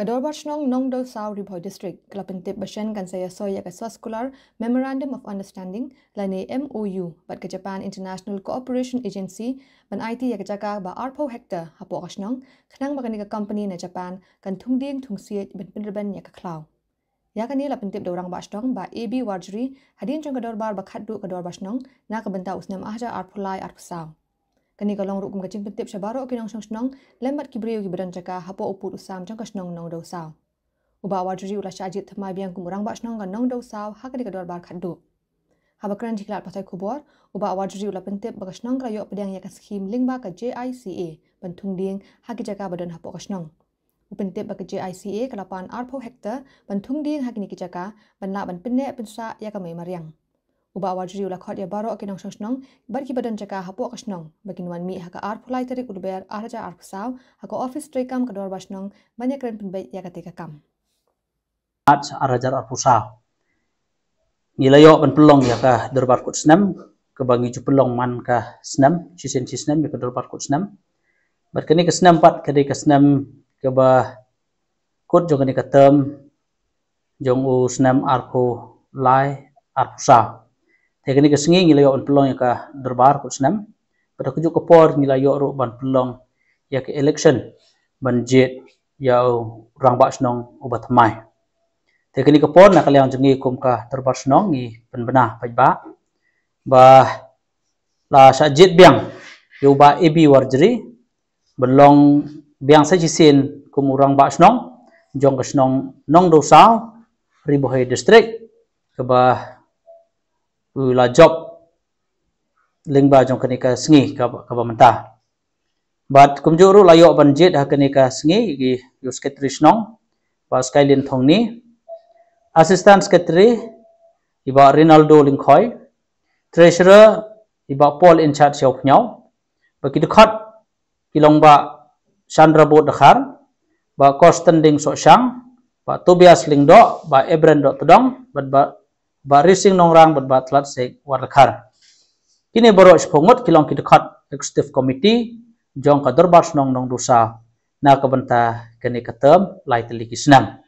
Kador Barcelong Nongdo Sau Riboy District, Kelapentip Bashan kan saya soya ke Swaskular Memorandum of Understanding lani MOU bat ke Japan International Cooperation Agency ban IT ya kejaka ba arpo hektar hapo kasnong kenang bakani ke company na Japan kan tungding tungsiet ban penerban ya ke klau. Ya kani lapentip da orang Barcelong ba AB Warjri hadin jong Kador Bar ba khaddu Kador Barcelong na ke benta usnam ahja arpulai arpsau. Kani kalong rukum kacing pentip syabaro kinong snong lembat kibriu ki badan jaka hapo uput usam jang kasnong nong do saw. Uba wajuri ulah syajit thamai biang kumurang ba snong kan nong do saw hakani Kador Bar khaddu. Habakran jiklat pasai kubor uba wajuri ulah pentip ba kasnong krayo pedang ya kaskim lingba ka JICA bantung ding haki jaka badan hapo kasnong. Upentip ba ka JICA kalapan arpo hektar bantung ding hakini ki jaka banla ban penne pensa ya ka mai mariang. Uba wajri ulah khot ya baro kinong snong barki badan jaka hapo kasnong bakin wan mi haka ar pulai tarik ulber arja ar psaw haka office trekam Kador Barcelong banyak ren penbai ya katika kam arajar ar psaw nilayo ban pelong ya ka dorbar kut snam ke bangi ju pelong man ka snam sisen snam ya ka dorbar kut snam bat kini ke snam pat kini ke snam ke ba kut jong kini ka term jong u snam ar ko lai ar psaw teknik kesengi nilayo ban pelong ya ka derbar kut snam pada kujuk kepor nilayo ru ban pelong ya ke election ban jet ya rang ba snong ubat mai teknik kepor nak kalian jengi kum ka derbar snong ni penbenah pajba ba la sa jet biang yu ba AB Warjri belong biang sa jisin kum urang ba snong jong ka snong nong do saw Riboy District ke ba la job lingba jong kenika sengi ka mentah bat kumjuru layo banjit ha kenika sengi gi yu secretary snong ba skylin thong ni assistant secretary iba Rinaldo Lingkhoy treasurer iba Paul in charge siau pnyau ba kidkhat kilong ba Chandra Bot dakhar ba Kostending So Shang ba Tobias Lingdo ba Ebren dot todong ba rising nongrang bat lat se warkar kini boro spongot kilong kidkhat executive committee jong Kador Barcelong nong dosa na kabanta kini katem lai teliki senam